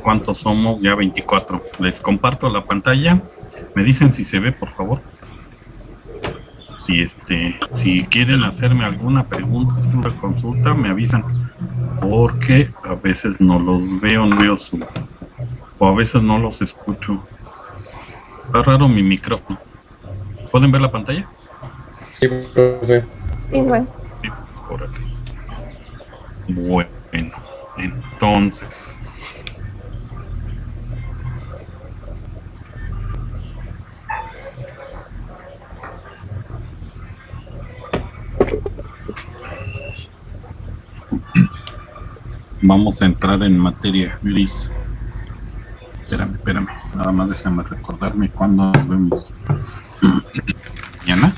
¿Cuántos somos? Ya 24. Les comparto la pantalla. Me dicen si se ve, por favor. Si quieren hacerme alguna pregunta, una consulta, me avisan. Porque a veces no los veo, no veo o a veces no los escucho. Está raro mi micrófono. ¿Pueden ver la pantalla? Sí, profe. Igual. Sí, por aquí. Bueno, entonces. Vamos a entrar en materia gris. Espérame. Nada más déjame recordarme cuándo nos vemos. ¿Mañana?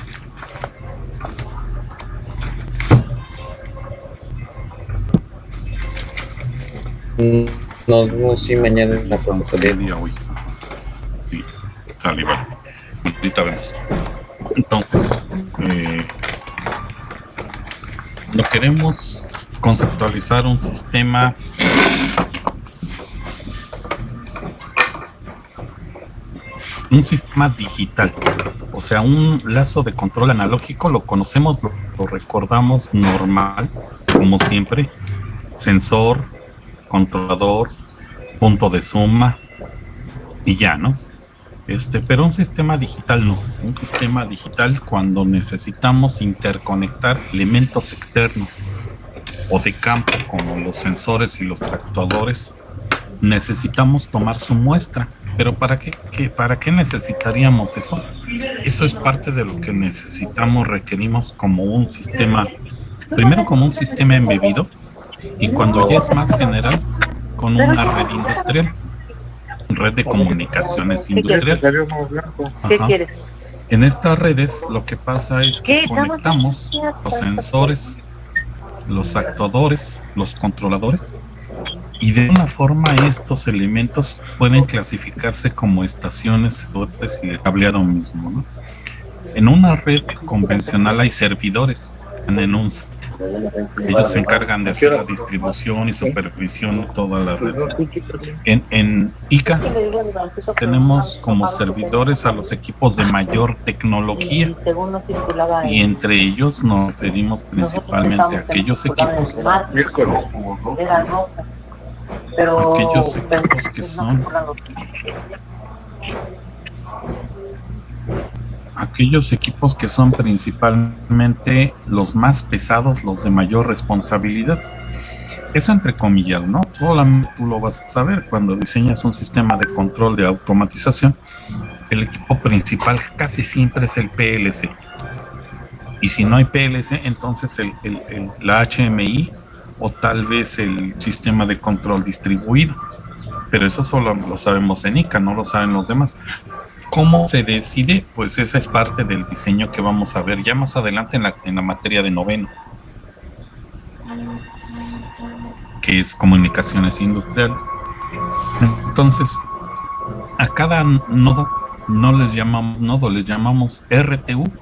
No, sí, mañana en la día hoy. Sí, sale, vale. Ahorita vemos. Entonces, no queremos conceptualizar un sistema digital, o sea, un lazo de control analógico. Lo conocemos, lo recordamos normal, como siempre: sensor, controlador, punto de suma y ya, ¿no? Pero un sistema digital no. Un sistema digital, cuando necesitamos interconectar elementos externos o de campo, como los sensores y los actuadores, necesitamos tomar su muestra. Pero ¿para qué necesitaríamos eso? Eso es parte de lo que requerimos como un sistema, primero como un sistema embebido, y cuando ya es más general, con una red industrial, red de comunicaciones industrial. ¿Qué quieres? En estas redes lo que pasa es que conectamos los sensores, los actuadores, los controladores, y de una forma estos elementos pueden clasificarse como estaciones y el cableado mismo, ¿no? En una red convencional hay servidores en un set. Ellos se encargan de hacer la distribución y supervisión de toda la red. En ICA tenemos como servidores a los equipos de mayor tecnología, y entre ellos nos referimos principalmente a aquellos equipos que son principalmente los más pesados, los de mayor responsabilidad. Eso entre comillas, ¿no? Solamente tú lo vas a saber cuando diseñas un sistema de control de automatización. El equipo principal casi siempre es el PLC. Y si no hay PLC, entonces la HMI, o tal vez el sistema de control distribuido. Pero eso solo lo sabemos en ICA, no lo saben los demás. ¿Cómo se decide? Pues esa es parte del diseño que vamos a ver ya más adelante en la materia de noveno, que es comunicaciones industriales. Entonces, a cada nodo les llamamos RTU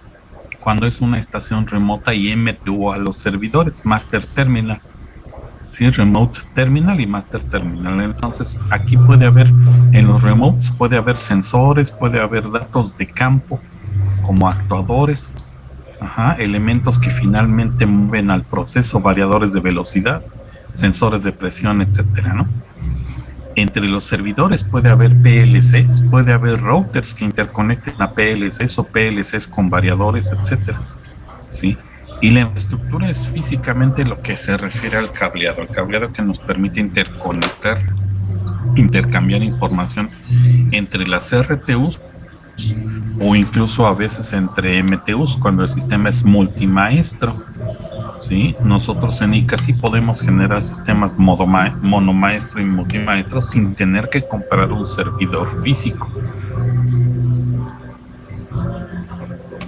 cuando es una estación remota, y MTU a los servidores, Master Terminal. Sí, Remote Terminal y Master Terminal. Entonces aquí puede haber, en los remotes puede haber sensores, puede haber datos de campo como actuadores, elementos que finalmente mueven al proceso, variadores de velocidad, sensores de presión, etcétera, ¿no? Entre los servidores puede haber PLCs, puede haber routers que interconecten a PLCs o PLCs con variadores, etcétera, ¿sí? Y la infraestructura es físicamente lo que se refiere al cableado, el cableado que nos permite intercambiar información entre las RTUs o incluso a veces entre MTUs cuando el sistema es multimaestro, ¿sí? Nosotros en ICA sí podemos generar sistemas monomaestro y multimaestro sin tener que comprar un servidor físico.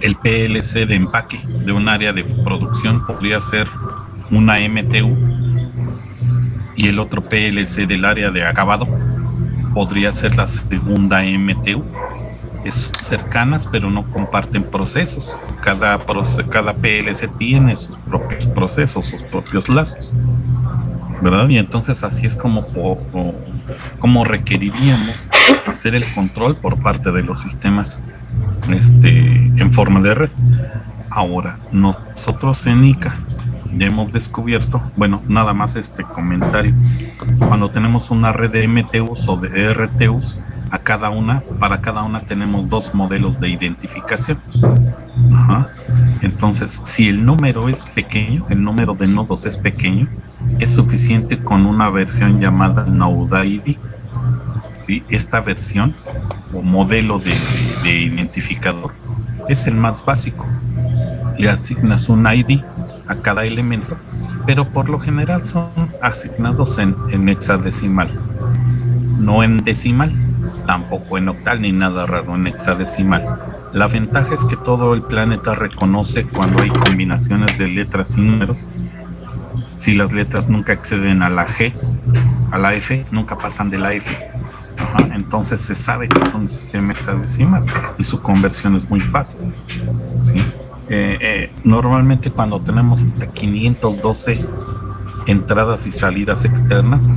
El PLC de empaque de un área de producción podría ser una MTU, y el otro PLC del área de acabado podría ser la segunda MTU. Es cercanas, pero no comparten procesos. Cada PLC tiene sus propios procesos, sus propios lazos. ¿verdad? Y entonces así es como requeriríamos hacer el control por parte de los sistemas en forma de red. Ahora, nosotros en ICA ya hemos descubierto, bueno, nada más este comentario, cuando tenemos una red de MTUs o de RTUs, para cada una tenemos dos modelos de identificación. Ajá. Entonces, si el número es pequeño, el número de nodos es pequeño, es suficiente con una versión llamada Node ID. ¿Sí? Esta versión o modelo de identificador es el más básico. Le asignas un ID a cada elemento, pero por lo general son asignados en hexadecimal, no en decimal, tampoco en octal ni nada raro, en hexadecimal. La ventaja es que todo el planeta reconoce cuando hay combinaciones de letras y números. Si las letras nunca exceden a la G, a la F, nunca pasan de la F. Ajá, entonces se sabe que es un sistema hexadecimal y su conversión es muy fácil. ¿Sí? Normalmente cuando tenemos hasta 512 entradas y salidas externas,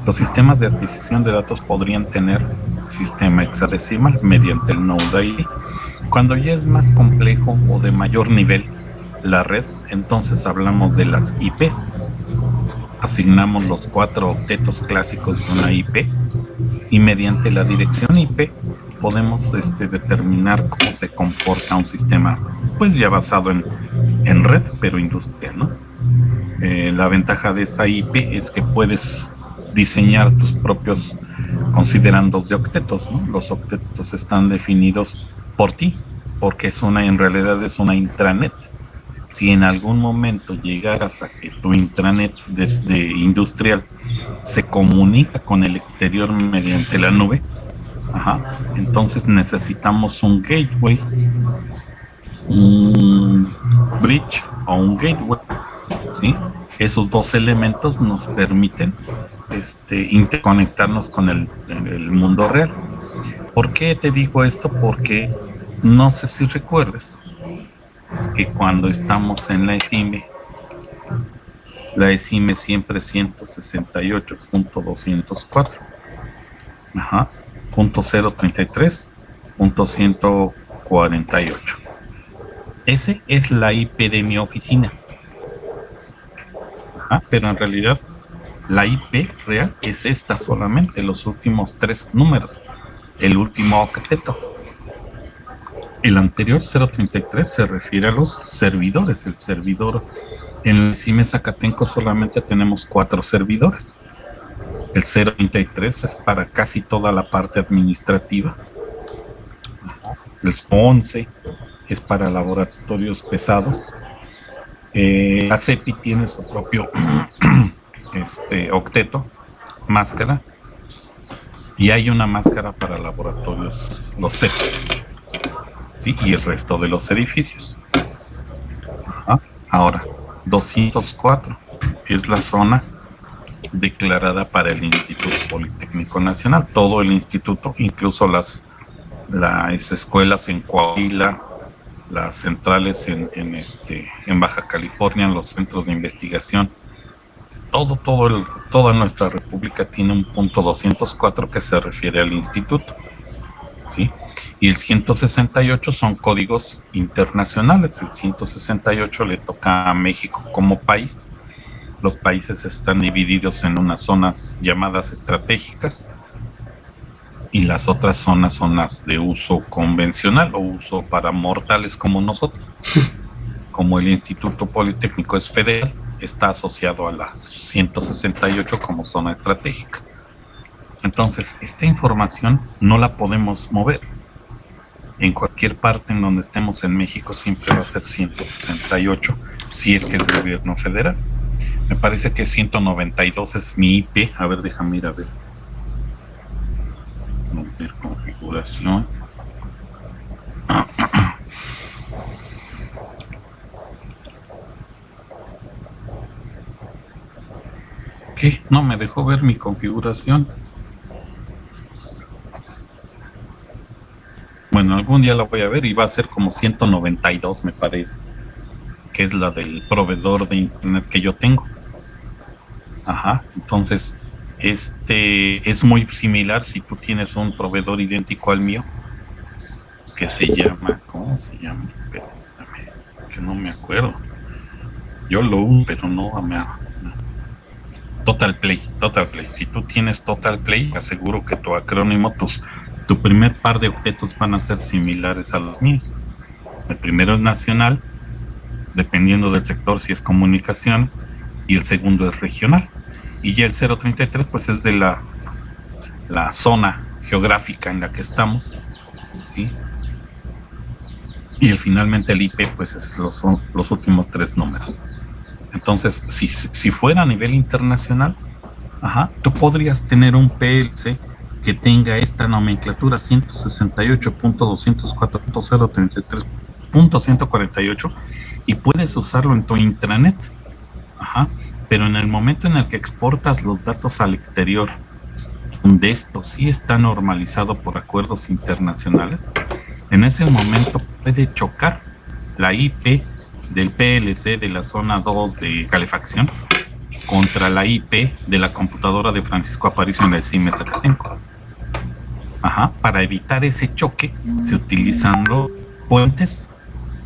los sistemas de adquisición de datos podrían tener sistema hexadecimal mediante el Node ID. Cuando ya es más complejo o de mayor nivel la red, entonces hablamos de las IPs. Asignamos los 4 octetos clásicos de una IP y mediante la dirección IP podemos determinar cómo se comporta un sistema, pues ya basado en red, pero industrial, ¿no? La ventaja de esa IP es que puedes diseñar tus propios considerandos de octetos, ¿no? Los octetos están definidos por ti, porque en realidad es una intranet. Si en algún momento llegaras a que tu intranet desde industrial se comunica con el exterior mediante la nube, entonces necesitamos un gateway, un bridge o un gateway, ¿sí? Esos dos elementos nos permiten interconectarnos con el mundo real. ¿Por qué te digo esto? Porque no sé si recuerdas que cuando estamos en la ESIME siempre 168.204, punto 033, punto 148. Ese es la IP de mi oficina. Pero en realidad la IP real es esta solamente, los últimos 3 números, el último octeto. El anterior 033 se refiere a los servidores. El servidor en el CIME Zacatenco solamente tenemos 4 servidores. El 033 es para casi toda la parte administrativa. El 11 es para laboratorios pesados. La CEPI tiene su propio octeto, máscara, y hay una máscara para laboratorios, los CEPI, ¿sí? Y el resto de los edificios. Ahora, 204 es la zona declarada para el Instituto Politécnico Nacional, todo el instituto, incluso las escuelas en Coahuila, las centrales en Baja California, los centros de investigación, toda nuestra república tiene un punto 204 que se refiere al instituto, ¿sí? Y el 168 son códigos internacionales. El 168 le toca a México como país. Los países están divididos en unas zonas llamadas estratégicas y las otras zonas son las de uso convencional o uso para mortales como nosotros. Como el Instituto Politécnico es federal, está asociado a la 168 como zona estratégica. Entonces, esta información no la podemos mover. En cualquier parte en donde estemos en México siempre va a ser 168, si es que es el gobierno federal. Me parece que 192 es mi IP. A ver, déjame ir a ver. Ver configuración. ¿Qué? No me dejó ver mi configuración. Bueno, algún día la voy a ver y va a ser como 192, me parece, que es la del proveedor de internet que yo tengo. Ajá, entonces, es muy similar si tú tienes un proveedor idéntico al mío, que se llama, ¿cómo se llama? Espérame, que no me acuerdo. Yo lo uso, pero no me Total Play, Total Play. Si tú tienes Total Play, aseguro que tu acrónimo, tu primer par de objetos van a ser similares a los míos. El primero es nacional, dependiendo del sector, si es comunicaciones, y el segundo es regional. Y ya el 033, pues es de la zona geográfica en la que estamos, ¿sí? Y finalmente el IP, pues son los últimos 3 números. Entonces, si fuera a nivel internacional, tú podrías tener un PLC que tenga esta nomenclatura 168.204.033.148 y puedes usarlo en tu intranet. Pero en el momento en el que exportas los datos al exterior, donde esto sí está normalizado por acuerdos internacionales, en ese momento puede chocar la IP del PLC de la zona 2 de calefacción contra la IP de la computadora de Francisco Aparicio en la CIME Zacatenco. Para evitar ese choque se utilizan los puentes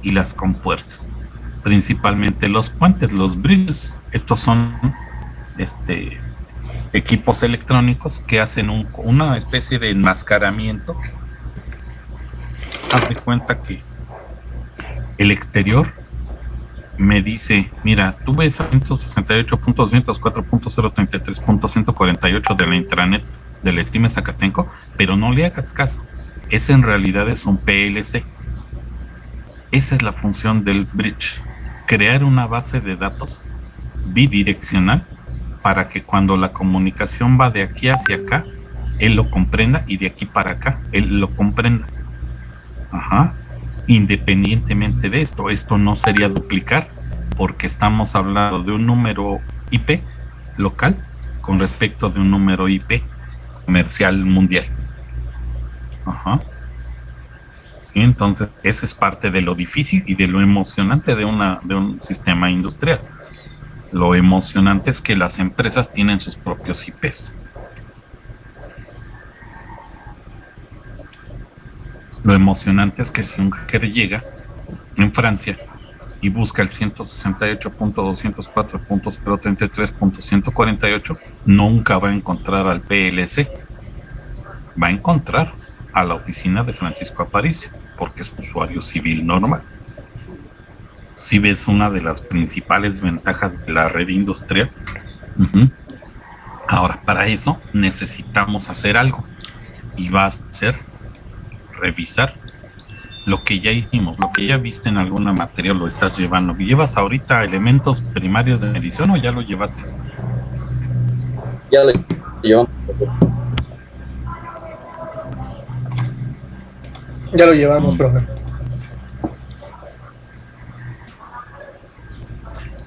y las compuertas, principalmente los puentes, los bridges. Estos son equipos electrónicos que hacen una especie de enmascaramiento. Haz de cuenta que el exterior me dice, mira, tú ves a 168.204.033.148 de la intranet de la CIME Zacatenco, pero no le hagas caso. Ese en realidad es un PLC. Esa es la función del bridge, crear una base de datos bidireccional para que cuando la comunicación va de aquí hacia acá, él lo comprenda, y de aquí para acá, él lo comprenda. Independientemente de esto no sería duplicar, porque estamos hablando de un número IP local con respecto de un número IP comercial mundial. Sí, entonces esa es parte de lo difícil y de lo emocionante de un sistema industrial. Lo emocionante es que las empresas tienen sus propios IPs. Lo emocionante es que si un hacker llega en Francia y busca el 168.204.033.148, nunca va a encontrar al PLC. Va a encontrar a la oficina de Francisco Aparicio, porque es usuario civil normal. Si ves una de las principales ventajas de la red industrial. Ahora, para eso necesitamos hacer algo, y va a ser revisar lo que ya hicimos, lo que ya viste en alguna materia, lo estás llevando. ¿Llevas ahorita elementos primarios de medición o ya lo llevaste? Ya lo llevamos. Ya lo llevamos, profe.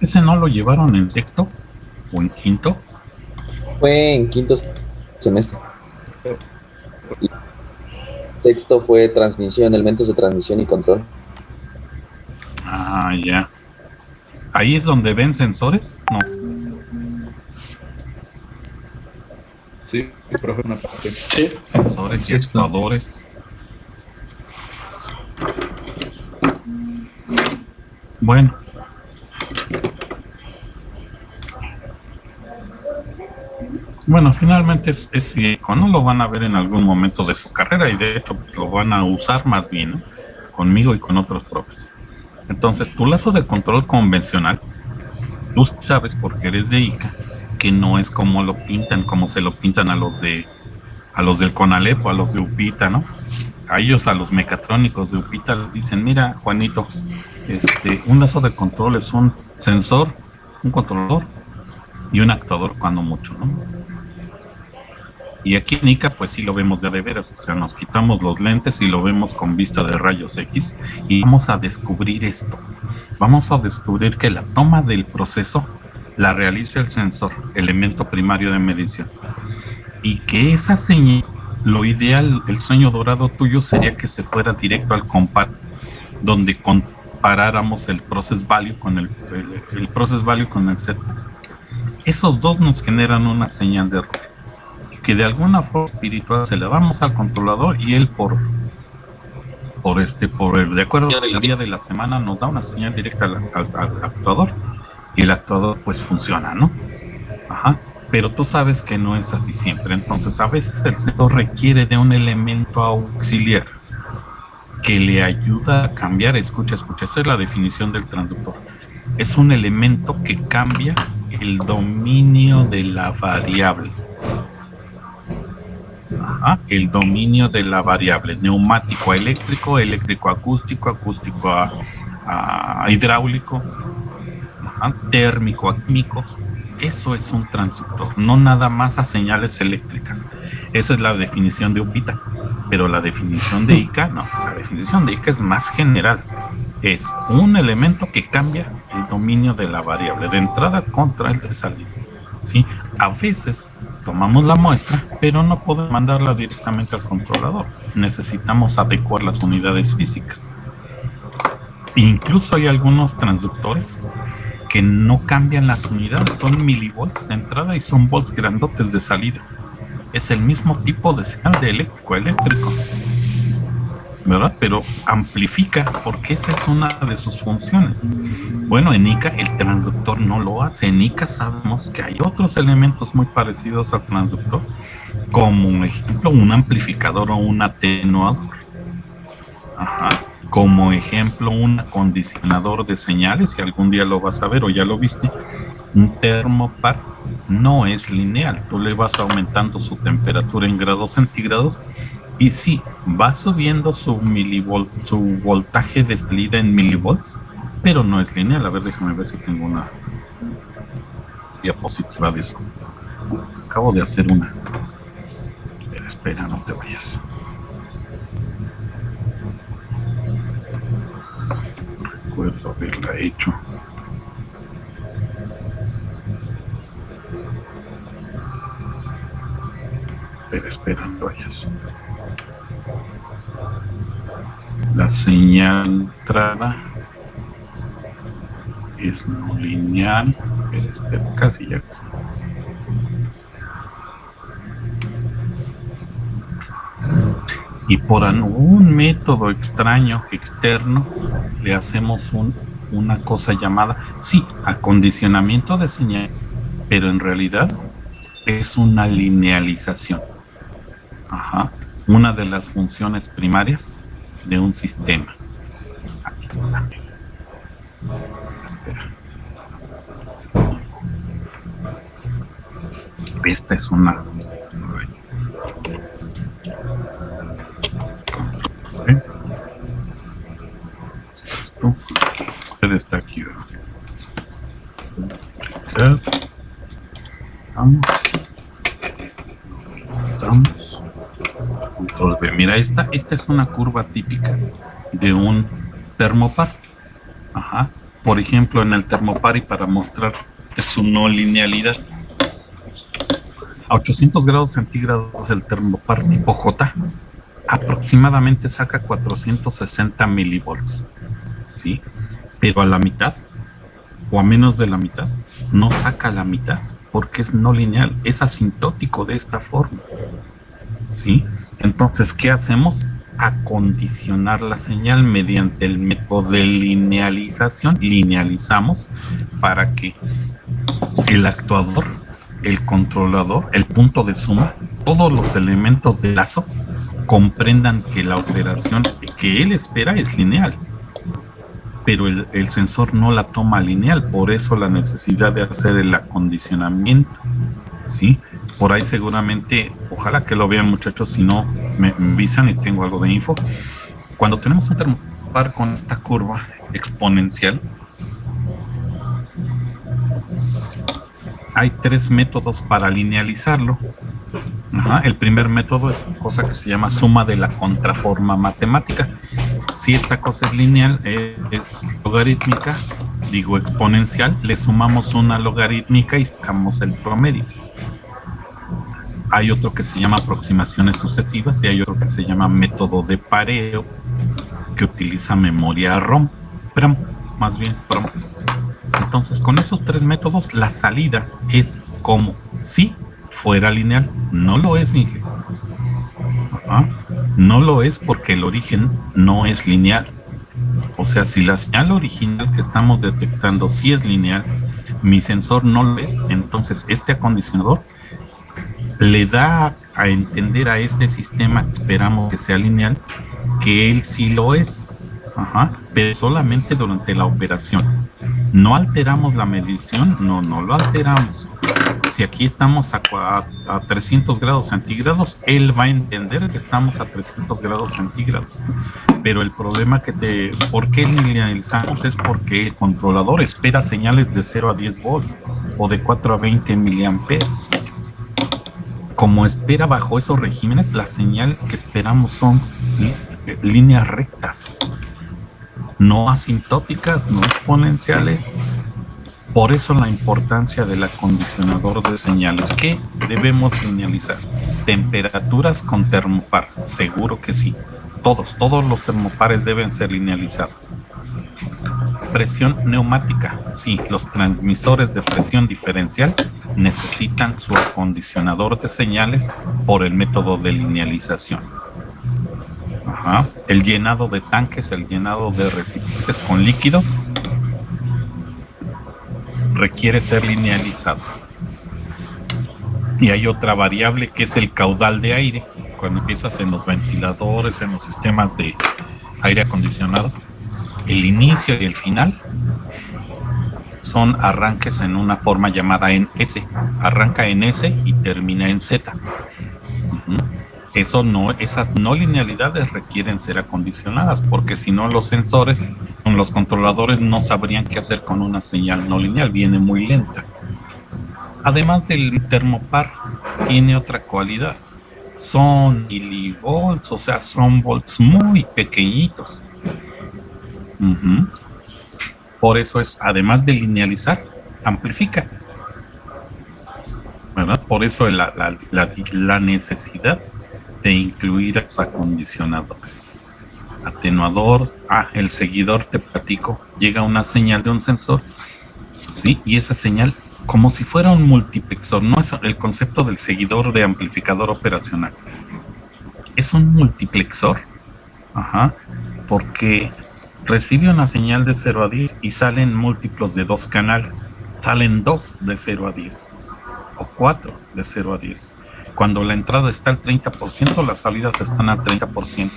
¿Ese no lo llevaron en sexto o en quinto? Fue en quinto semestre. Y sexto fue transmisión, elementos de transmisión y control. Ya. ¿Ahí es donde ven sensores? No. Sí, profe, una parte. Sí. Sensores y actuadores. Bueno. Bueno, finalmente es no lo van a ver en algún momento de su carrera, y de hecho lo van a usar más bien, ¿no? Conmigo y con otros profes. Entonces, tu lazo de control convencional, tú sabes, porque eres de ICA, que no es como lo pintan, como se lo pintan a los del CONALEP o a los de UPITA, ¿no? A ellos, a los mecatrónicos de UPITA, les dicen, mira, Juanito, un lazo de control es un sensor, un controlador y un actuador, cuando mucho, ¿no? Y aquí en ICA, pues sí lo vemos de veras, o sea, nos quitamos los lentes y lo vemos con vista de rayos X, y vamos a descubrir esto. Vamos a descubrir que la toma del proceso la realiza el sensor, elemento primario de medición, y que esa señal, lo ideal, el sueño dorado tuyo sería que se fuera directo al compar, donde comparáramos el process value con el process value con el set. Esos dos nos generan una señal de error, que de alguna forma espiritual se la damos al controlador y él por el de acuerdo del día de la semana nos da una señal directa al actuador y el actuador pues funciona, ¿no? Ajá. Pero tú sabes que no es así siempre. Entonces a veces el sensor requiere de un elemento auxiliar que le ayuda a cambiar. Escucha, esa es la definición del transductor. Es un elemento que cambia el dominio de la variable. Ajá, el dominio de la variable. Neumático a eléctrico, eléctrico a acústico, acústico a hidráulico, ajá, térmico a químico. Eso es un transductor, no nada más a señales eléctricas. Esa es la definición de UPITA. Pero la definición de ICA, no. La definición de ICA es más general. Es un elemento que cambia el dominio de la variable de entrada contra el de salida. ¿Sí? A veces tomamos la muestra, pero no podemos mandarla directamente al controlador. Necesitamos adecuar las unidades físicas. Incluso hay algunos transductores que no cambian las unidades, son milivolts de entrada y son volts grandotes de salida. Es el mismo tipo de señal de eléctrico a eléctrico, ¿verdad? Pero amplifica, porque esa es una de sus funciones. Bueno, en ICA el transductor no lo hace. En ICA sabemos que hay otros elementos muy parecidos al transductor, como ejemplo un amplificador o un atenuador. Ajá. Como ejemplo un acondicionador de señales, si algún día lo vas a ver o ya lo viste. Un termopar no es lineal, tú le vas aumentando su temperatura en grados centígrados y sí, va subiendo su voltaje de salida en milivolts, pero no es lineal. A ver, déjame ver si tengo una diapositiva de eso. Acabo de hacer una. Espera, no te vayas. Recuerdo haberla hecho. Espera, no vayas. La señal entrada es no lineal. Espera, casi ya. Y por un método extraño, externo, le hacemos una cosa llamada, sí, acondicionamiento de señales, pero en realidad es una linealización. Ajá, una de las funciones primarias de un sistema. Aquí está. Espera. Esta es una. Usted está aquí. Vamos. Control B. Mira, esta es una curva típica de un termopar. Ajá. Por ejemplo, en el termopar, y para mostrar su no linealidad, a 800 grados centígrados el termopar tipo J aproximadamente saca 460 milivolts, ¿sí? Pero a la mitad o a menos de la mitad no saca la mitad porque es no lineal, es asintótico de esta forma, ¿sí? Entonces, ¿qué hacemos? Acondicionar la señal mediante el método de linealización. Linealizamos para que el actuador, el controlador, el punto de suma, todos los elementos de lazo comprendan que la operación que él espera es lineal, pero el sensor no la toma lineal. Por eso la necesidad de hacer el acondicionamiento, ¿sí? Por ahí seguramente, ojalá que lo vean, muchachos, si no me avisan y tengo algo de info. Cuando tenemos un termopar con esta curva exponencial, hay tres métodos para linealizarlo. Ajá, el primer método es cosa que se llama suma de la contraforma matemática. Si esta cosa es lineal, es logarítmica, digo exponencial, le sumamos una logarítmica y sacamos el promedio. Hay otro que se llama aproximaciones sucesivas y hay otro que se llama método de pareo, que utiliza memoria ROM, más bien ROM. Entonces, con esos tres métodos, la salida es como si fuera lineal. No lo es, Inge. Ajá. No lo es porque el origen no es lineal. O sea, si la señal original que estamos detectando sí es lineal, mi sensor no lo es, entonces este acondicionador le da a entender a este sistema, esperamos que sea lineal, que él sí lo es. Ajá, pero solamente durante la operación. No alteramos la medición, no lo alteramos. Si aquí estamos a 300 grados centígrados, él va a entender que estamos a 300 grados centígrados. Pero el problema ¿por qué linealizamos? Es porque el controlador espera señales de 0 a 10 volts o de 4 a 20 miliamperes. Como espera bajo esos regímenes, las señales que esperamos son líneas rectas, no asintóticas, no exponenciales. Por eso la importancia del acondicionador de señales. ¿Qué debemos linealizar? Temperaturas con termopar, seguro que sí. Todos los termopares deben ser linealizados. Presión neumática, sí, los transmisores de presión diferencial necesitan su acondicionador de señales por el método de linealización. Ajá. El llenado de tanques, el llenado de recipientes con líquidos requiere ser linealizado. Y hay otra variable que es el caudal de aire. Cuando empiezas en los ventiladores, en los sistemas de aire acondicionado, el inicio y el final son arranques en una forma llamada en S. Arranca en S y termina en Z. Esas no linealidades requieren ser acondicionadas, porque si no los sensores, los controladores no sabrían qué hacer con una señal no lineal, viene muy lenta. Además del termopar, tiene otra cualidad. Son milivolts, o sea, son volts muy pequeñitos. Por eso además de linealizar, amplifica. ¿Verdad? Por eso la necesidad de incluir a los acondicionadores. Atenuador, el seguidor, te platico, llega una señal de un sensor, ¿sí? Y esa señal, como si fuera un multiplexor, no es el concepto del seguidor de amplificador operacional. Es un multiplexor, porque recibe una señal de 0 a 10 y salen múltiplos de 2 canales. Salen 2 de 0 a 10 o 4 de 0 a 10. Cuando la entrada está al 30%, las salidas están al 30%.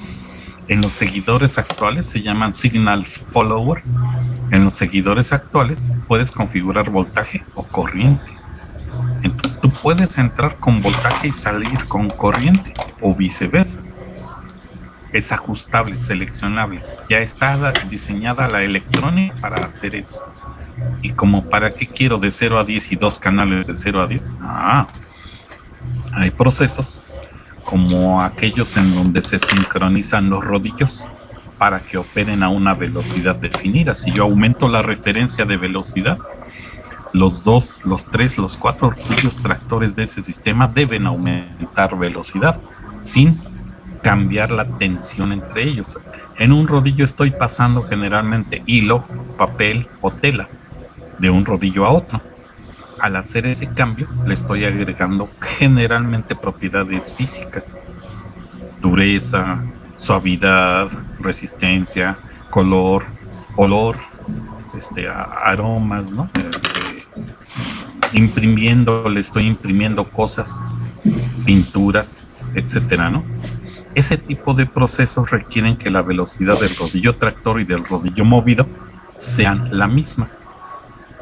En los seguidores actuales se llaman signal follower. En los seguidores actuales puedes configurar voltaje o corriente. Entonces, tú puedes entrar con voltaje y salir con corriente o viceversa. Es ajustable, seleccionable. Ya está diseñada la electrónica para hacer eso. Y como para qué quiero de 0 a 10 y 2 canales de 0 a 10. Hay procesos como aquellos en donde se sincronizan los rodillos para que operen a una velocidad definida. Si yo aumento la referencia de velocidad, los 2, los 3, los 4 rodillos tractores de ese sistema deben aumentar velocidad sin cambiar la tensión entre ellos. En un rodillo estoy pasando generalmente hilo, papel o tela de un rodillo a otro. Al hacer ese cambio, le estoy agregando generalmente propiedades físicas: dureza, suavidad, resistencia, color, olor, aromas, ¿no? Le estoy imprimiendo cosas, pinturas, etcétera, ¿no? Ese tipo de procesos requieren que la velocidad del rodillo tractor y del rodillo movido sean la misma.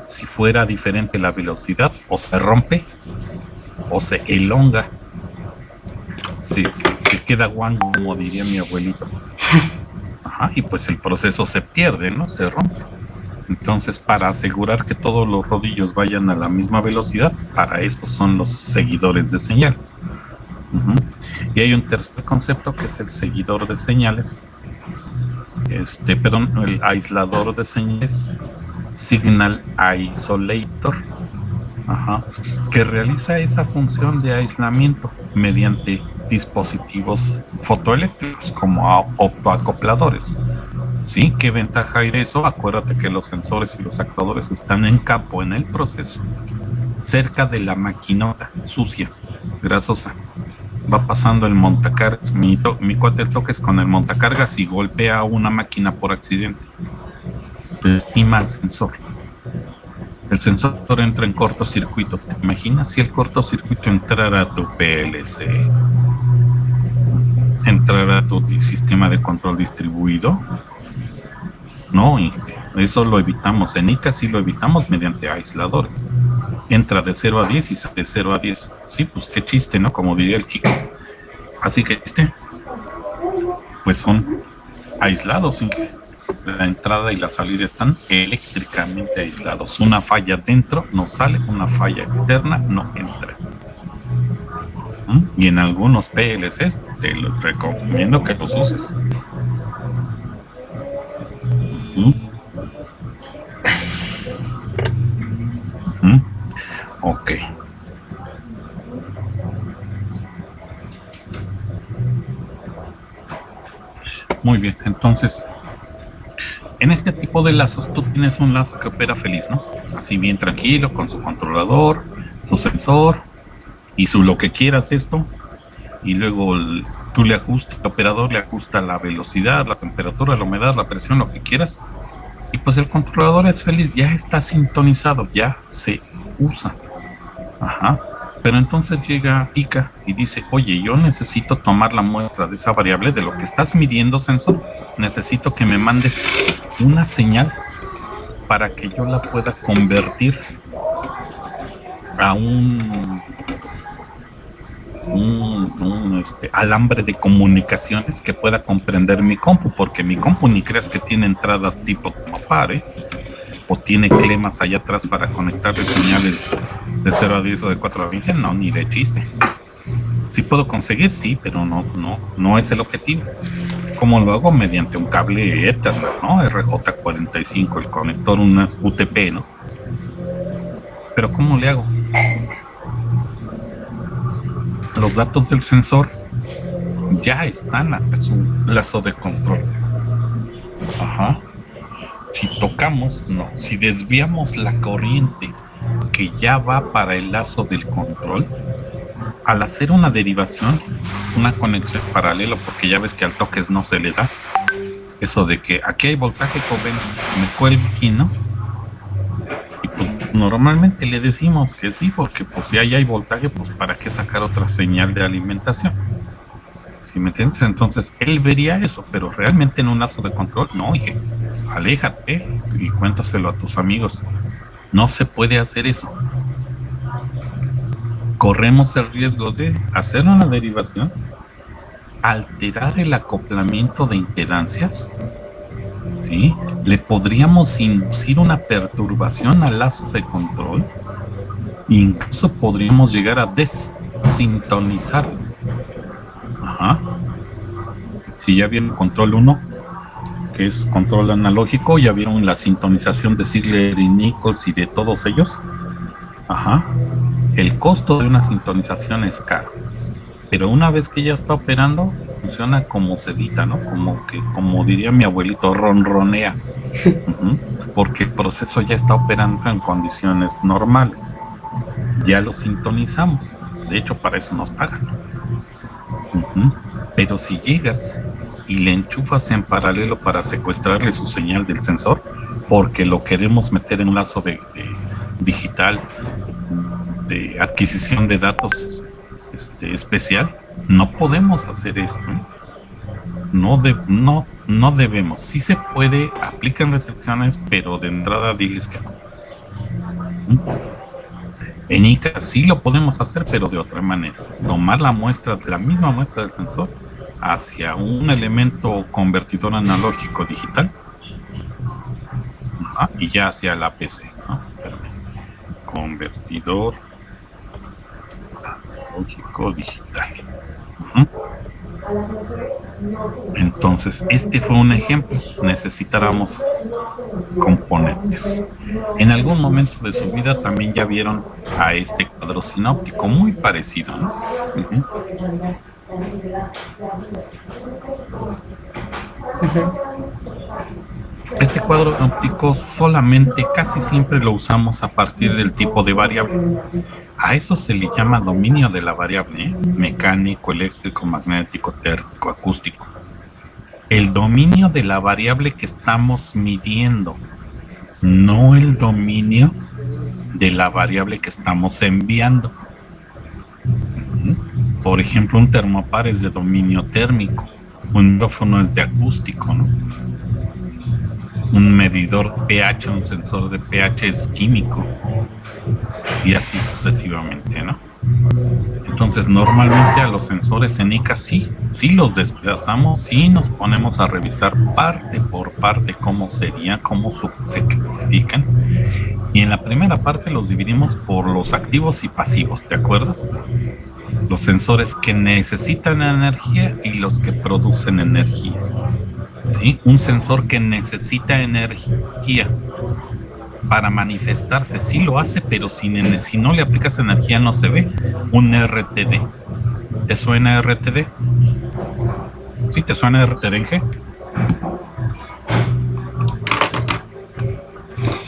Si fuera diferente la velocidad, o se rompe o se elonga, se queda guango, como diría mi abuelito. Y pues el proceso se pierde, ¿no? Se rompe. Entonces, para asegurar que todos los rodillos vayan a la misma velocidad, para eso son los seguidores de señal. Y hay un tercer concepto que es el seguidor de señales, el aislador de señales, Signal Isolator, que realiza esa función de aislamiento mediante dispositivos fotoeléctricos como optoacopladores. ¿Sí? ¿Qué ventaja hay de eso? Acuérdate que los sensores y los actuadores están en campo, en el proceso, cerca de la maquinota sucia, grasosa. Va pasando el montacargas, mi cuate toques con el montacargas y golpea una máquina por accidente. Lastima al sensor. El sensor entra en cortocircuito. ¿Te imaginas si el cortocircuito entrara a tu PLC? ¿Entrara a tu sistema de control distribuido? No, y eso lo evitamos. En ICA sí lo evitamos mediante aisladores. Entra de 0 a 10 y sale de 0 a 10. Sí, pues qué chiste, ¿no? Como diría el Kiko. Así que pues son aislados, ¿sí? La entrada y la salida están eléctricamente aislados. Una falla dentro no sale, una falla externa no entra. Y en algunos PLCs te los recomiendo que los uses. Ok. Muy bien, entonces en este tipo de lazos tú tienes un lazo que opera feliz, ¿no? Así bien tranquilo, con su controlador, su sensor y su lo que quieras de esto, y luego tú le ajustas, el operador le ajusta la velocidad, la temperatura, la humedad, la presión, lo que quieras, y pues el controlador es feliz, ya está sintonizado, ya se usa. Ajá. Pero entonces llega ICA y dice, oye, yo necesito tomar la muestra de esa variable, de lo que estás midiendo, sensor, necesito que me mandes una señal para que yo la pueda convertir a un alambre de comunicaciones que pueda comprender mi compu, porque mi compu ni creas que tiene entradas tipo par, o tiene clemas allá atrás para conectarle señales de 0 a 10 o de 4 a 20, no, ni de chiste. Sí puedo conseguir, sí, pero no es el objetivo. ¿Cómo lo hago? Mediante un cable Ethernet, ¿no? RJ45, el conector, unas UTP, ¿no? Pero ¿cómo le hago? Los datos del sensor ya están a su lazo de control. Ajá. Si tocamos, no. Si desviamos la corriente que ya va para el lazo del control, al hacer una derivación, una conexión paralela, porque ya ves que al toques no se le da eso de que aquí hay voltaje, joven, me cuelgue aquí, ¿no? Y pues normalmente le decimos que sí, porque pues si ahí hay voltaje, pues para qué sacar otra señal de alimentación. ¿Sí me entiendes? Entonces él vería eso, pero realmente en un lazo de control, no, dije, aléjate y cuéntaselo a tus amigos. No se puede hacer eso. Corremos el riesgo de hacer una derivación, alterar el acoplamiento de impedancias, ¿sí? Le podríamos inducir una perturbación al lazo de control, incluso podríamos llegar a desintonizar. Ajá. Si ya vieron control 1, que es control analógico, ya vieron la sintonización de Ziegler y Nichols y de todos ellos. Ajá. El costo de una sintonización es caro, pero una vez que ya está operando, funciona como sedita, ¿no? Como diría mi abuelito, ronronea. Porque el proceso ya está operando en condiciones normales. Ya lo sintonizamos. De hecho, para eso nos pagan. Pero si llegas y le enchufas en paralelo para secuestrarle su señal del sensor, porque lo queremos meter en un lazo de digital de adquisición de datos especial, no podemos hacer esto. No debemos. Sí se puede, aplican restricciones, pero de entrada diles que no. En ICA sí lo podemos hacer, pero de otra manera. Tomar la misma muestra del sensor hacia un elemento convertidor analógico digital, y ya hacia la PC, ¿no? Convertidor analógico digital. Entonces, este fue un ejemplo. Necesitáramos componentes. En algún momento de su vida también ya vieron a este cuadro sinóptico, muy parecido, ¿no? Este cuadro óptico solamente casi siempre lo usamos a partir del tipo de variable. A eso se le llama dominio de la variable, ¿eh? Mecánico, eléctrico, magnético, térmico, acústico. El dominio de la variable que estamos midiendo, no el dominio de la variable que estamos enviando. Por ejemplo, un termopar es de dominio térmico, un micrófono es de acústico, ¿no? Un medidor pH, un sensor de pH es químico, y así sucesivamente, ¿no? Entonces, normalmente a los sensores en ICA sí los desplazamos, sí nos ponemos a revisar parte por parte cómo sería, cómo se clasifican. Y en la primera parte los dividimos por los activos y pasivos, ¿te acuerdas? Los sensores que necesitan energía y los que producen energía. ¿Sí? Un sensor que necesita energía para manifestarse, sí lo hace, pero si no le aplicas energía no se ve. Un RTD. ¿Te suena RTD? ¿Sí te suena RTD en G?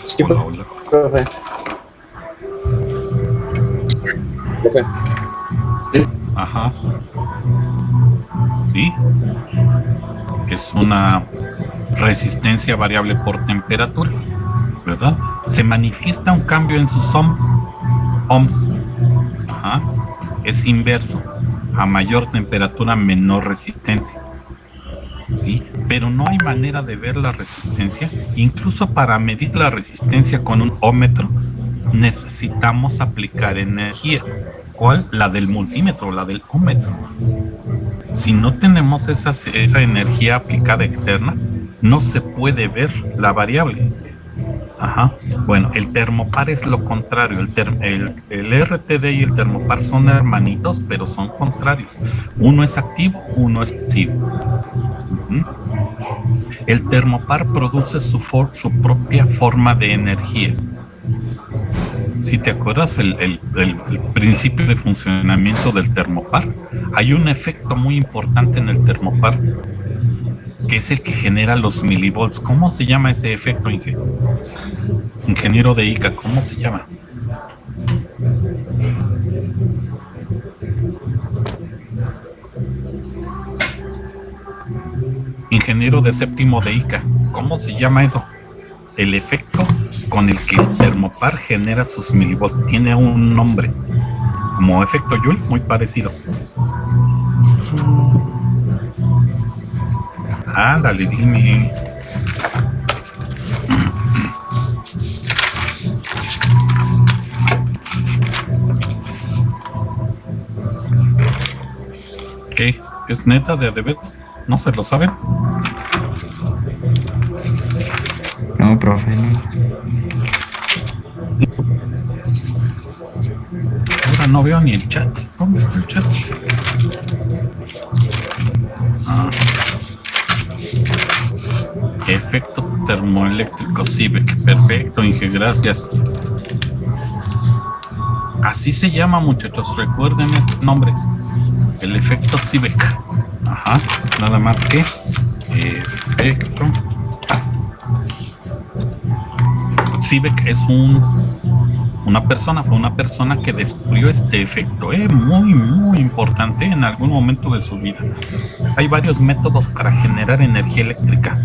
Sí, Hola, hola. profe. Profe. Ajá. Sí. Es una resistencia variable por temperatura, ¿verdad? Se manifiesta un cambio en sus ohms. Ajá. Es inverso. A mayor temperatura, menor resistencia. ¿Sí? Pero no hay manera de ver la resistencia. Incluso para medir la resistencia con un ómetro, necesitamos aplicar energía. ¿Cuál? La del multímetro, la del ómetro. Si no tenemos esa energía aplicada externa, no se puede ver la variable. Ajá. Bueno, el termopar es lo contrario. El RTD y el termopar son hermanitos, pero son contrarios. Uno es activo, uno es pasivo. El termopar produce su propia forma de energía. Si te acuerdas el principio de funcionamiento del termopar, hay un efecto muy importante en el termopar, que es el que genera los milivolts. ¿Cómo se llama ese efecto, ingeniero de ICA? ¿Cómo se llama? Ingeniero de séptimo de ICA, ¿cómo se llama eso? El efecto con el que el termopar genera sus milivolts tiene un nombre, como efecto Joule, muy parecido. Ándale, dime. ¿Qué? ¿Es neta de veras? ¿No se lo saben? No, profe, no. Ahora no veo ni el chat. ¿Dónde está el chat? Efecto termoeléctrico Seebeck. Perfecto, Inge, gracias. Así se llama, muchachos. Recuerden este nombre. El efecto Seebeck. Ajá. Nada más que efecto. Seebeck es fue una persona que descubrió este efecto, muy, muy importante en algún momento de su vida. Hay varios métodos para generar energía eléctrica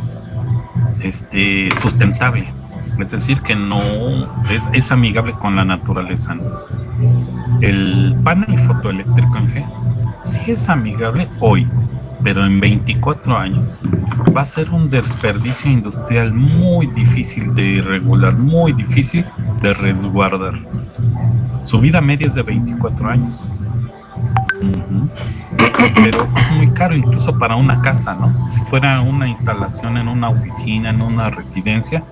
sustentable, es decir, que no es amigable con la naturaleza, ¿no? El panel fotoeléctrico en G sí es amigable hoy, pero en 24 años va a ser un desperdicio industrial muy difícil de regular, muy difícil de resguardar. Su vida media es de 24 años. Pero es muy caro incluso para una casa, ¿no? Si fuera una instalación en una oficina, en una residencia,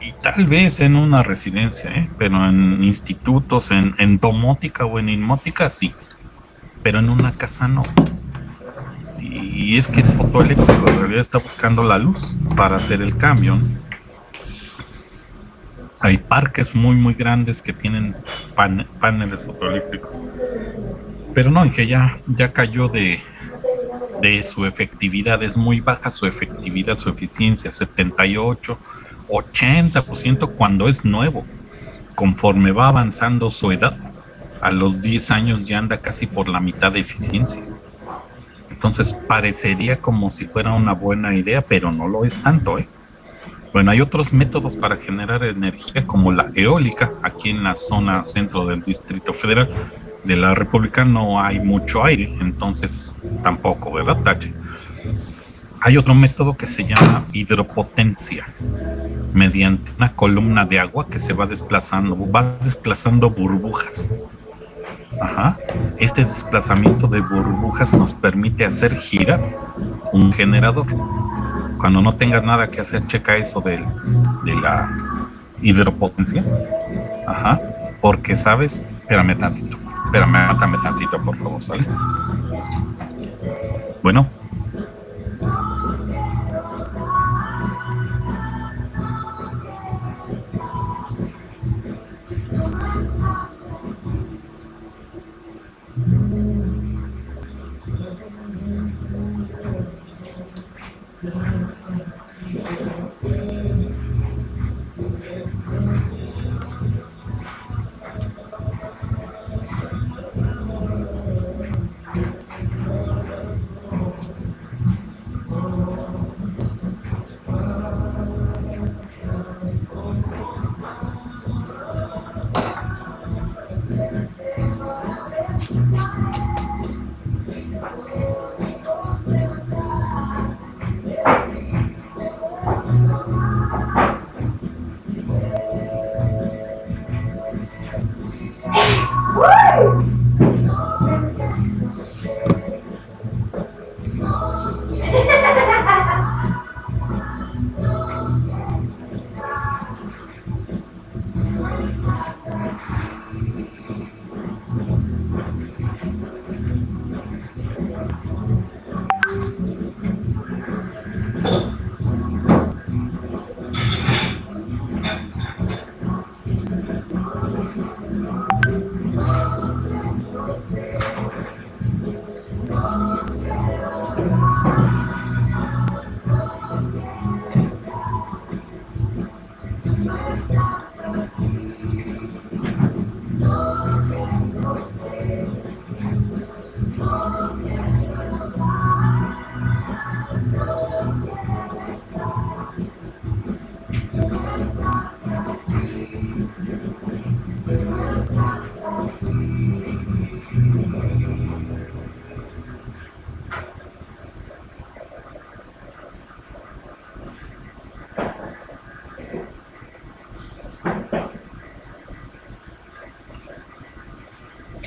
y tal vez en una residencia, pero en institutos, en domótica o en inmótica, sí. Pero en una casa no. Y es que es fotoeléctrico, en realidad está buscando la luz para hacer el cambio, ¿no? Hay parques muy muy grandes que tienen paneles fotoeléctricos, pero no, y que ya cayó de de su efectividad es muy baja, su efectividad, su eficiencia 78, 80% cuando es nuevo. Conforme va avanzando su edad, a los 10 años ya anda casi por la mitad de eficiencia. Entonces parecería como si fuera una buena idea, pero no lo es tanto, ¿eh? Bueno, hay otros métodos para generar energía como la eólica. Aquí en la zona centro del Distrito Federal de la República no hay mucho aire, entonces tampoco, ¿verdad, Tache? Hay otro método que se llama hidropotencia, mediante una columna de agua que se va desplazando burbujas. Ajá. Este desplazamiento de burbujas nos permite hacer girar un generador. Cuando no tengas nada que hacer, checa eso de la hidropotencia. Ajá. Porque, ¿sabes? Espérame tantito, por favor, ¿sale? Bueno.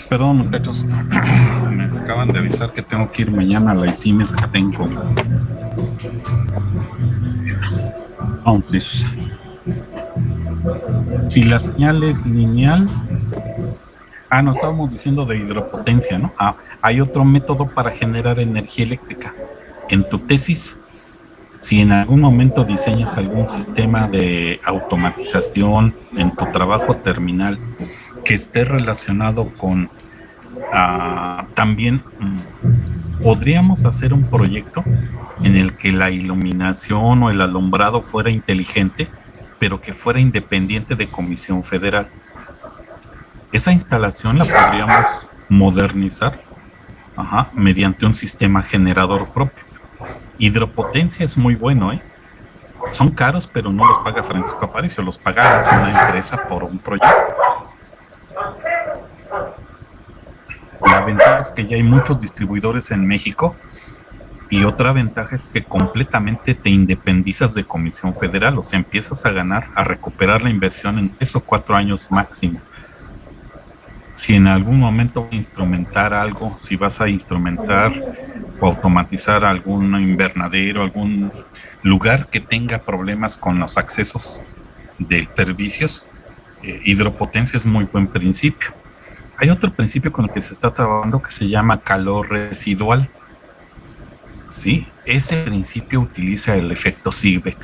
Perdón, muchachos, me acaban de avisar que tengo que ir mañana a la ICIMES que tengo. Entonces, si la señal es lineal, no estábamos diciendo de hidropotencia, ¿no? Hay otro método para generar energía eléctrica. En tu tesis, si en algún momento diseñas algún sistema de automatización en tu trabajo terminal que esté relacionado con también podríamos hacer un proyecto en el que la iluminación o el alumbrado fuera inteligente, pero que fuera independiente de Comisión Federal. Esa instalación la podríamos modernizar mediante un sistema generador propio. Hidropotencia es muy bueno, ¿eh? Son caros, pero no los paga Francisco Aparicio, los paga una empresa por un proyecto. La ventaja es que ya hay muchos distribuidores en México y otra ventaja es que completamente te independizas de Comisión Federal, o sea, empiezas a ganar, a recuperar la inversión en 3 o 4 años máximo. Si en algún momento vas a instrumentar algo, si vas a instrumentar o automatizar algún invernadero, algún lugar que tenga problemas con los accesos de servicios, hidropotencia es muy buen principio. Hay otro principio con el que se está trabajando que se llama calor residual. Sí, ese principio utiliza el efecto Seebeck.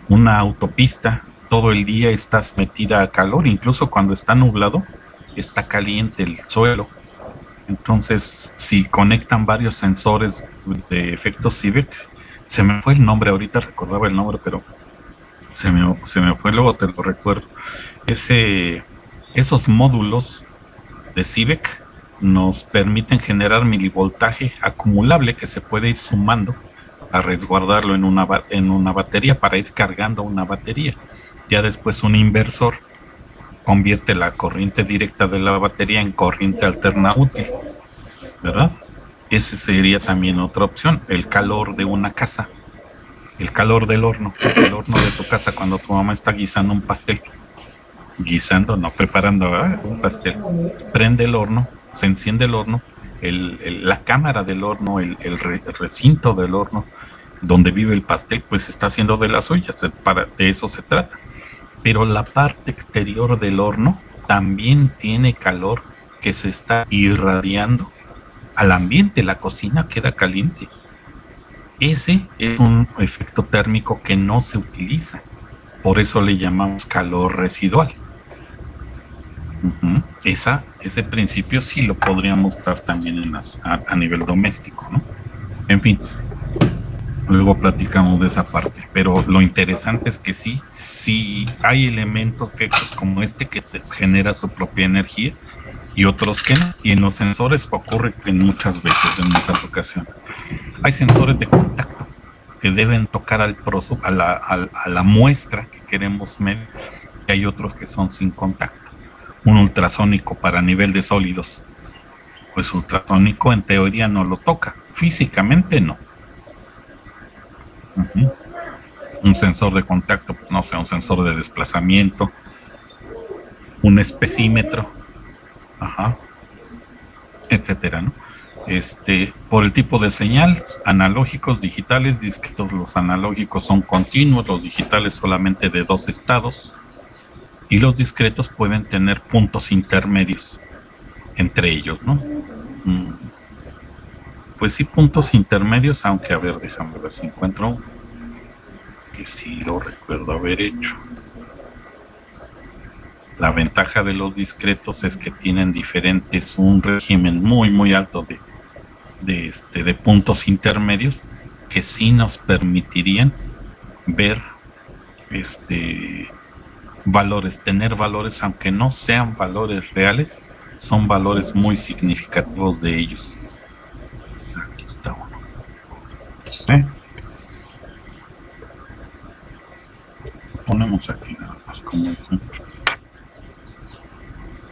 Una autopista, todo el día estás metida a calor, incluso cuando está nublado, está caliente el suelo. Entonces, si conectan varios sensores de efecto CIVEC, se me fue el nombre, ahorita recordaba el nombre, pero se me fue, luego te lo recuerdo. Esos módulos de CIVEC nos permiten generar milivoltaje acumulable que se puede ir sumando a resguardarlo en una batería para ir cargando una batería. Ya después un inversor convierte la corriente directa de la batería en corriente alterna útil, ¿verdad? Esa sería también otra opción. El calor de una casa, el calor del horno, el horno de tu casa cuando tu mamá está guisando un pastel, no preparando un pastel, prende el horno, se enciende el horno, la cámara del horno, el recinto del horno donde vive el pastel, pues está haciendo de las suyas, de eso se trata. Pero la parte exterior del horno también tiene calor que se está irradiando al ambiente, la cocina queda caliente. Ese es un efecto térmico que no se utiliza, por eso le llamamos calor residual. Ese principio sí lo podríamos usar también a nivel doméstico, ¿no? En fin, luego platicamos de esa parte, pero lo interesante es que sí hay elementos como este que te genera su propia energía y otros que no, y en los sensores ocurre en muchas veces, en muchas ocasiones. Hay sensores de contacto que deben tocar a la muestra que queremos medir, y hay otros que son sin contacto. Un ultrasónico para nivel de sólidos, pues ultrasónico en teoría no lo toca, físicamente no. Un sensor de contacto, no sé, un sensor de desplazamiento, un especímetro, etcétera, ¿no? Por el tipo de señal, analógicos, digitales, discretos. Los analógicos son continuos, los digitales solamente de 2 estados, y los discretos pueden tener puntos intermedios entre ellos, ¿no? Pues sí, puntos intermedios, aunque a ver, déjame ver si encuentro uno que sí lo recuerdo haber hecho. La ventaja de los discretos es que tienen un régimen muy muy alto de puntos intermedios que sí nos permitirían ver valores, tener valores, aunque no sean valores reales, son valores muy significativos de ellos. Aquí está uno. ¿Sí? Ponemos aquí nada más como ejemplo.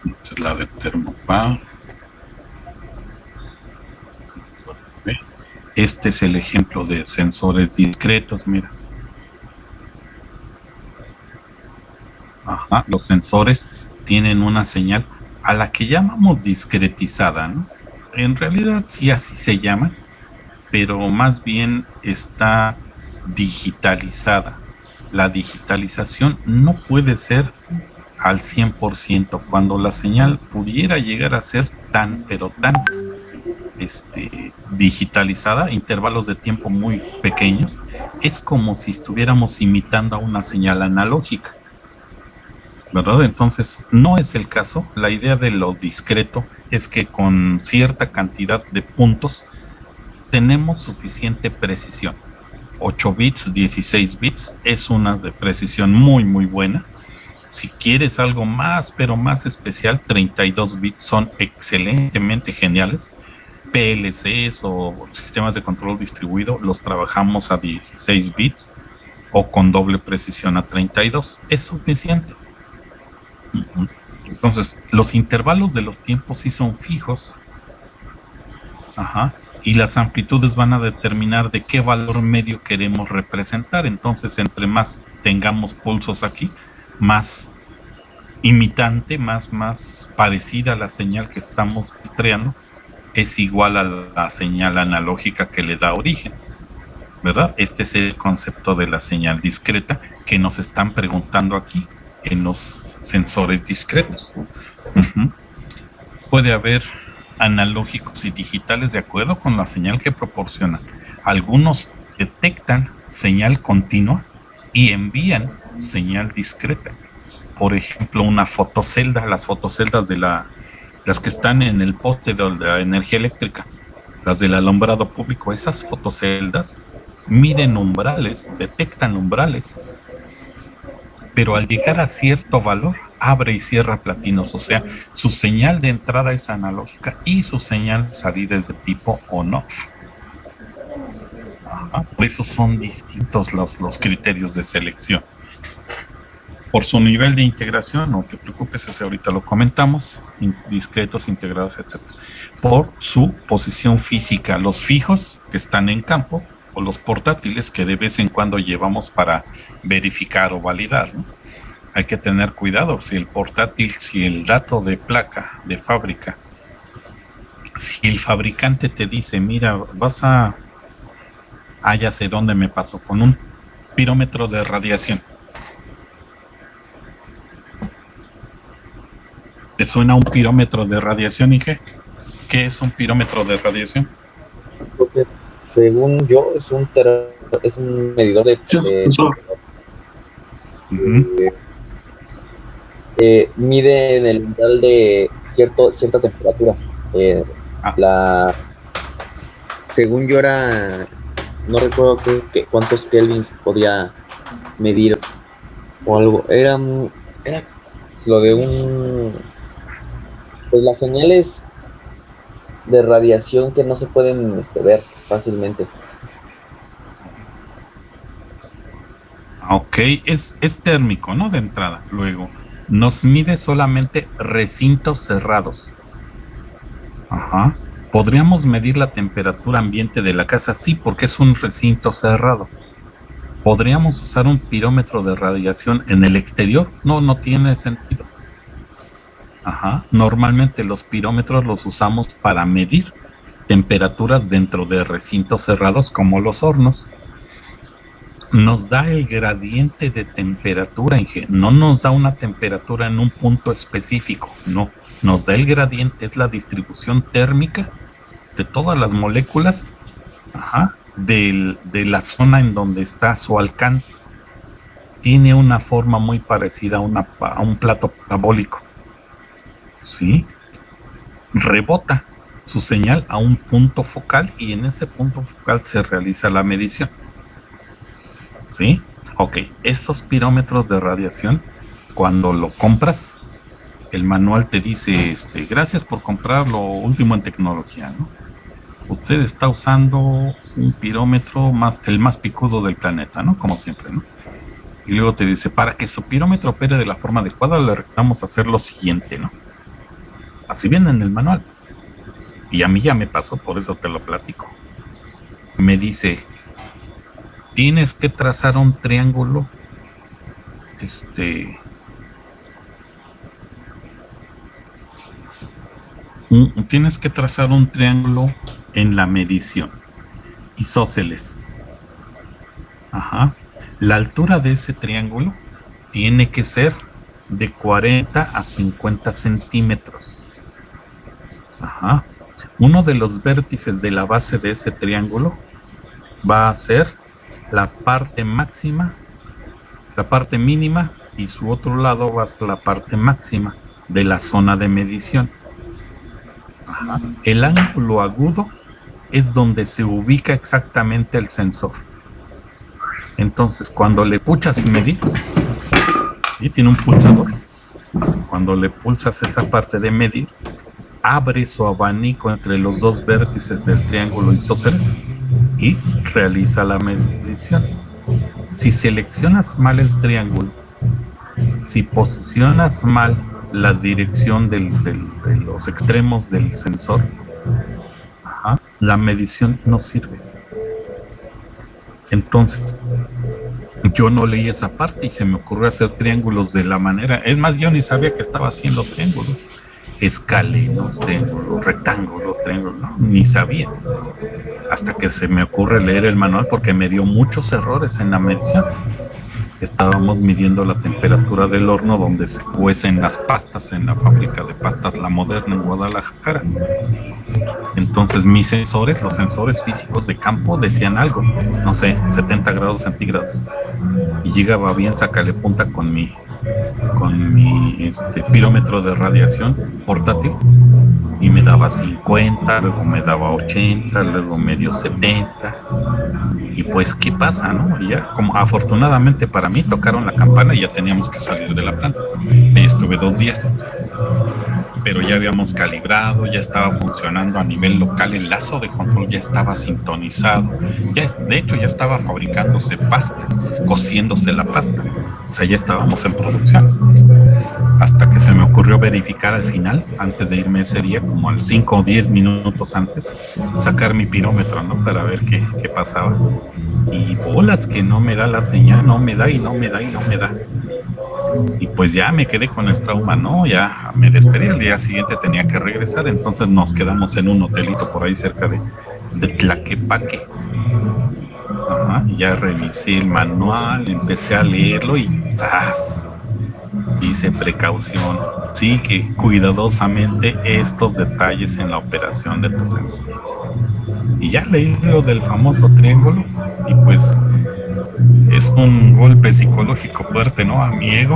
Esta es la de Thermopar. Este es el ejemplo de sensores discretos, mira. Los sensores tienen una señal a la que llamamos discretizada, ¿no? En realidad sí así se llama, pero más bien está digitalizada. La digitalización no puede ser al 100%. Cuando la señal pudiera llegar a ser tan digitalizada, intervalos de tiempo muy pequeños, es como si estuviéramos imitando a una señal analógica, ¿verdad? Entonces no es el caso. La idea de lo discreto es que con cierta cantidad de puntos tenemos suficiente precisión. 8 bits, 16 bits es una de precisión muy muy buena. Si quieres algo más, pero más especial, 32 bits son excelentemente geniales. PLCs o sistemas de control distribuido los trabajamos a 16 bits o con doble precisión a 32. Es suficiente. Entonces, los intervalos de los tiempos sí son fijos. Y las amplitudes van a determinar de qué valor medio queremos representar. Entonces, entre más tengamos pulsos aquí, más imitante, más parecida a la señal que estamos estreando, es igual a la señal analógica que le da origen, ¿verdad? Este es el concepto de la señal discreta que nos están preguntando aquí en los sensores discretos. Puede haber analógicos y digitales de acuerdo con la señal que proporcionan. Algunos detectan señal continua y envían señal discreta. Por ejemplo, una fotocelda, las fotoceldas de las que están en el poste de la energía eléctrica, las del alumbrado público, esas fotoceldas miden umbrales, detectan umbrales, pero al llegar a cierto valor abre y cierra platinos, o sea, su señal de entrada es analógica y su señal de salida es de tipo on-off. Por eso son distintos los criterios de selección. Por su nivel de integración, no te preocupes, ese ahorita lo comentamos, discretos, integrados, etc. Por su posición física, los fijos que están en campo o los portátiles que de vez en cuando llevamos para verificar o validar, ¿no? Hay que tener cuidado si el portátil, si el dato de placa de fábrica, si el fabricante te dice, mira, vas a... ya sé dónde me pasó, con un pirómetro de radiación. ¿Te suena un pirómetro de radiación y qué? ¿Qué es un pirómetro de radiación? Porque según yo es un medidor de mide en el umbral de cierta temperatura. Según yo era, no recuerdo cuántos kelvins podía medir o algo. Era lo de pues las señales de radiación que no se pueden ver fácilmente. Ok, es térmico, ¿no? De entrada. Luego, nos mide solamente recintos cerrados. Ajá. ¿Podríamos medir la temperatura ambiente de la casa? Sí, porque es un recinto cerrado. ¿Podríamos usar un pirómetro de radiación en el exterior? No, no tiene sentido. Ajá. Normalmente los pirómetros los usamos para medir temperaturas dentro de recintos cerrados como los hornos. Nos da el gradiente de temperatura, no nos da una temperatura en un punto específico, no, nos da el gradiente, es la distribución térmica de todas las moléculas, de la zona en donde está a su alcance. Tiene una forma muy parecida a un plato parabólico, ¿sí? Rebota su señal a un punto focal y en ese punto focal se realiza la medición. ¿Sí? Ok, esos pirómetros de radiación, cuando lo compras, el manual te dice, gracias por comprar lo último en tecnología, ¿no? Usted está usando un pirómetro el más picudo del planeta, ¿no? Como siempre, ¿no? Y luego te dice, para que su pirómetro opere de la forma adecuada, le recomendamos hacer lo siguiente, ¿no? Así viene en el manual. Y a mí ya me pasó, por eso te lo platico. Me dice, tienes que trazar un triángulo, tienes que trazar un triángulo en la medición, isósceles. Ajá. La altura de ese triángulo tiene que ser de 40 a 50 centímetros. Ajá. Uno de los vértices de la base de ese triángulo va a ser la parte máxima, la parte mínima, y su otro lado va a ser la parte máxima de la zona de medición. Ajá. El ángulo agudo es donde se ubica exactamente el sensor. Entonces, cuando le pulsas medir, y tiene un pulsador, cuando le pulsas esa parte de medir, abre su abanico entre los dos vértices del triángulo isósceles y realiza la medición. Si seleccionas mal el triángulo, si posicionas mal la dirección de los extremos del sensor, la medición no sirve. Entonces, yo no leí esa parte y se me ocurrió hacer triángulos de la manera. Es más, yo ni sabía que estaba haciendo triángulos. Escalenos, triángulos, rectángulos, triángulos, no, ni sabía. Hasta que se me ocurre leer el manual porque me dio muchos errores en la medición. Estábamos midiendo la temperatura del horno donde se cuecen las pastas en la fábrica de pastas La Moderna en Guadalajara. Entonces mis sensores, los sensores físicos de campo decían algo, no sé, 70 grados centígrados. Y llegaba bien, sácale punta con mi pirómetro de radiación portátil me daba 50, luego me daba 80, luego me dio 70. Y pues, ¿qué pasa, no? Y ya, como afortunadamente para mí, tocaron la campana y ya teníamos que salir de la planta. Ahí estuve 2 días. Pero ya habíamos calibrado, ya estaba funcionando a nivel local, el lazo de control ya estaba sintonizado, de hecho ya estaba fabricándose pasta, cociéndose la pasta, o sea, ya estábamos en producción, hasta que se me ocurrió verificar al final, antes de irme ese día, como al 5 o 10 minutos antes, sacar mi pirómetro, ¿no? Para ver qué pasaba, y bolas que no me da la señal, no me da y no me da y no me da. Y pues ya me quedé con el trauma, ¿no? Ya me despedí, al día siguiente tenía que regresar, entonces nos quedamos en un hotelito por ahí cerca de Tlaquepaque. Ajá, ya revisé el manual, empecé a leerlo y ¡zas! Dice precaución, sí, que cuidadosamente estos detalles en la operación de tu sensor. Y ya leí lo del famoso triángulo y pues es un golpe psicológico fuerte, ¿no? A mi ego.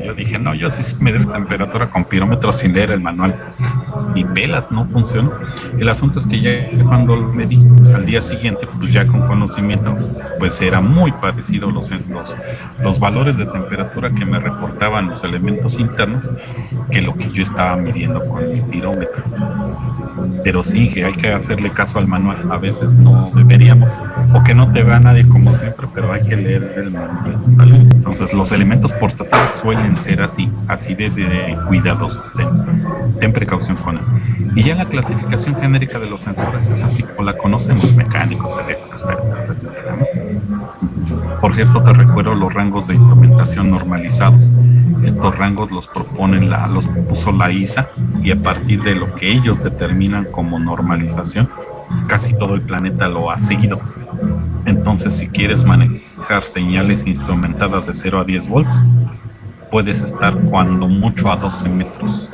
Yo dije, no, yo sí me doy temperatura con pirómetro sin leer el manual. Y pelas, no funcionó. El asunto es que ya cuando lo medí al día siguiente, pues ya con conocimiento, pues era muy parecido los valores de temperatura que me reportaban los elementos internos que lo que yo estaba midiendo con mi pirómetro. Pero sí, que hay que hacerle caso al manual. A veces no deberíamos, o que no te vea nadie como siempre, pero hay que leer el manual, ¿vale? Entonces los elementos portátiles suelen ser así de cuidadosos. Ten precaución con él. Y ya la clasificación genérica de los sensores es así como la conocen los mecánicos, eléctricos, etcétera, ¿no? Por cierto, te recuerdo los rangos de instrumentación normalizados. Estos rangos los puso la ISA, y a partir de lo que ellos determinan como normalización, casi todo el planeta lo ha seguido. Entonces, si quieres manejar señales instrumentadas de 0 a 10 volts, puedes estar cuando mucho a 12 metros.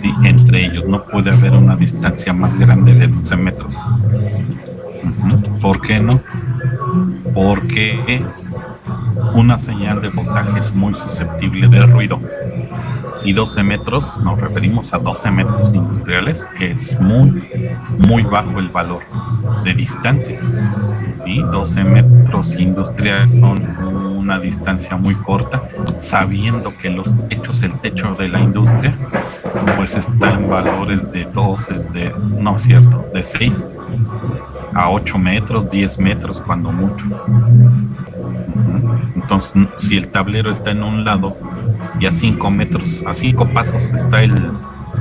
¿Sí? Entre ellos no puede haber una distancia más grande de 12 metros. ¿Por qué no? Porque una señal de voltaje es muy susceptible de ruido. Y 12 metros, nos referimos a 12 metros industriales, que es muy bajo el valor de distancia. ¿Sí? 12 metros industriales son una distancia muy corta, sabiendo que el techo de la industria, pues está en valores de 6 a 8 metros, 10 metros cuando mucho. Entonces, si el tablero está en un lado y a 5 metros, a 5 pasos está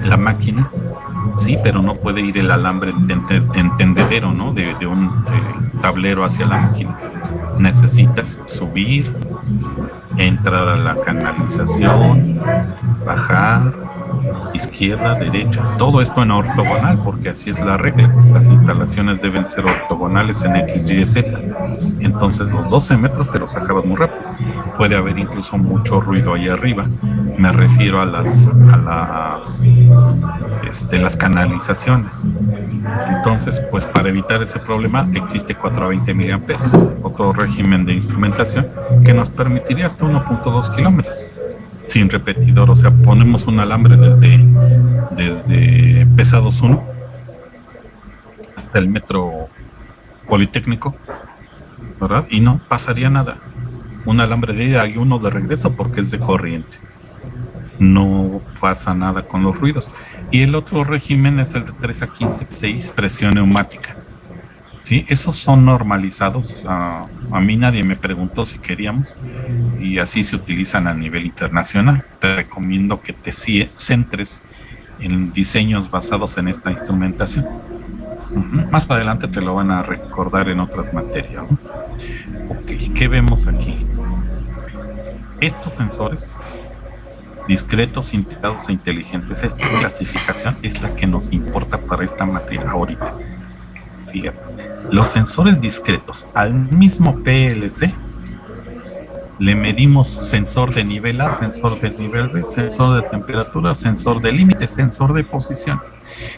la máquina, sí, pero no puede ir el alambre en tendedero, ¿no? De un tablero hacia la máquina. Necesitas subir, entrar a la canalización, bajar, izquierda, derecha, todo esto en ortogonal, porque así es la regla. Las instalaciones deben ser ortogonales en X, Y, Z. Entonces los 12 metros te los acabas muy rápido. Puede haber incluso mucho ruido ahí arriba. Me refiero a las canalizaciones. Entonces, pues para evitar ese problema existe 420 miliamperes, otro régimen de instrumentación que nos permitiría hasta 1.2 kilómetros sin repetidor. O sea, ponemos un alambre desde Pesados 1 hasta el metro Politécnico, ¿verdad? Y no pasaría nada. Un alambre de ida y uno de regreso porque es de corriente. No pasa nada con los ruidos. Y el otro régimen es el de 3 a 15.6, presión neumática. ¿Sí? Esos son normalizados. A mí nadie me preguntó si queríamos, y así se utilizan a nivel internacional. Te recomiendo que te centres en diseños basados en esta instrumentación. Más adelante te lo van a recordar en otras materias, ¿no? Ok, ¿qué vemos aquí? Estos sensores discretos, integrados e inteligentes, esta clasificación es la que nos importa para esta materia ahorita. Fíjate, los sensores discretos al mismo PLC le medimos sensor de nivel A, sensor de nivel B, sensor de temperatura, sensor de límite, sensor de posición.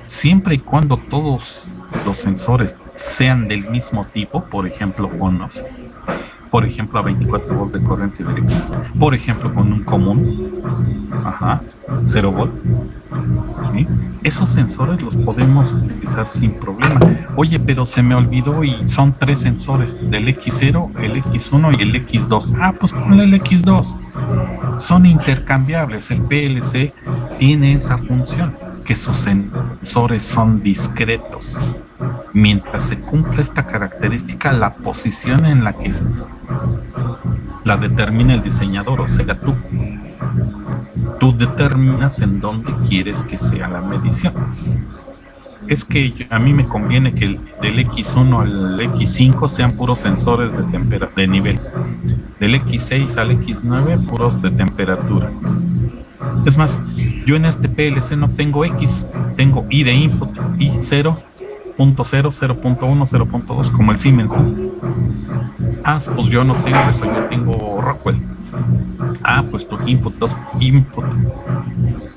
Siempre y cuando todos los sensores sean del mismo tipo, por ejemplo, on-off, por ejemplo a 24 volts de corriente directa, por ejemplo con un común, 0 volt, ¿sí? esos sensores los podemos utilizar sin problema. Oye, pero se me olvidó y son 3 sensores, del X0, el X1 y el X2. Ah, pues ponle el X2. Son intercambiables. El PLC tiene esa función, que sus sensores son discretos. Mientras se cumple esta característica, la posición en la que la determina el diseñador, o sea, tú determinas en dónde quieres que sea la medición. Es que a mí me conviene que del X1 al X5 sean puros sensores de nivel. Del X6 al X9 puros de temperatura. Es más, yo en este PLC no tengo X, tengo I de input, I 0, 0.0, 0.1, 0.2, como el Siemens. Ah, pues yo no tengo eso, yo tengo Rockwell. Ah, pues tu input 2, input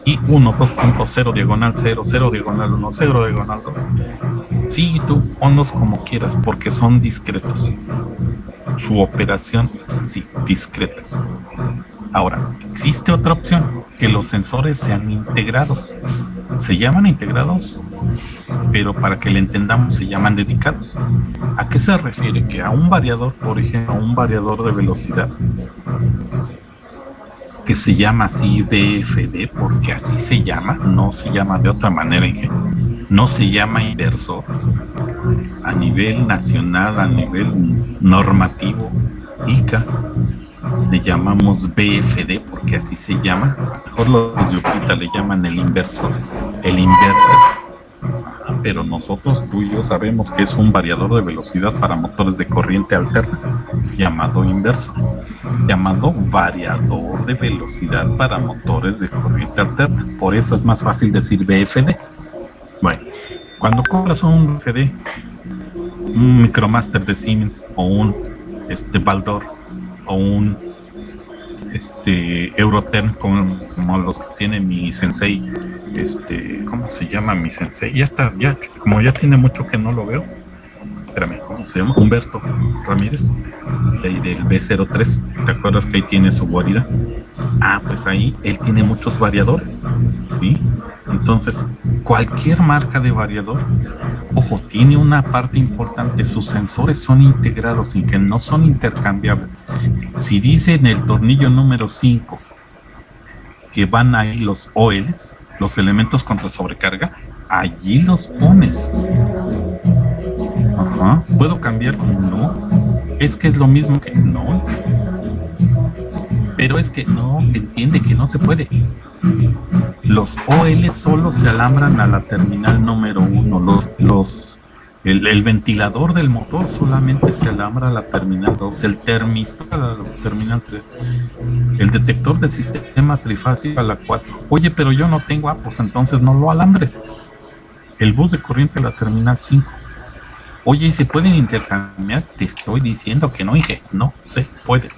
y 1, 2.0, diagonal 0, 0, diagonal 1, 0, diagonal 2. Sí, tú ponlos como quieras, porque son discretos. Su operación es así, discreta. Ahora, existe otra opción, que los sensores sean integrados. Se llaman integrados, pero para que le entendamos se llaman dedicados. ¿A qué se refiere? Que a un variador, por ejemplo, a un variador de velocidad, que se llama así VFD, porque así se llama, no se llama de otra manera, no se llama inversor. A nivel nacional, a nivel normativo, ICA, le llamamos VFD porque así se llama. Mejor los de UPITA le llaman el inversor, el inverter. Pero nosotros, tú y yo, sabemos que es un variador de velocidad para motores de corriente alterna, llamado inversor, llamado variador de velocidad para motores de corriente alterna. Por eso es más fácil decir VFD. Bueno, cuando compras un VFD, un Micromaster de Siemens, o un Baldor, o un Eurotherm, como los que tiene mi sensei, ¿cómo se llama mi sensei? Como ya tiene mucho que no lo veo. Espérame, ¿cómo se llama? Humberto Ramírez, del B03. ¿Te acuerdas que ahí tiene su guarida? Ah, pues ahí él tiene muchos variadores, ¿sí? Entonces, cualquier marca de variador, ojo, tiene una parte importante: sus sensores son integrados, sin que no son intercambiables. Si dice en el tornillo número 5 que van ahí los OLs, los elementos contra sobrecarga, allí los pones. Ajá. ¿Puedo cambiar? No. Es que es lo mismo que no. Pero es que no, entiende que no se puede. Los OL solo se alambran a la terminal número 1. El ventilador del motor solamente se alambra a la terminal 2. El termistor a la terminal 3. El detector del sistema trifásico a la 4. Oye, pero yo no tengo, pues entonces no lo alambres. El bus de corriente a la terminal 5. Oye, ¿y se pueden intercambiar? Te estoy diciendo que no, dije, no se puede.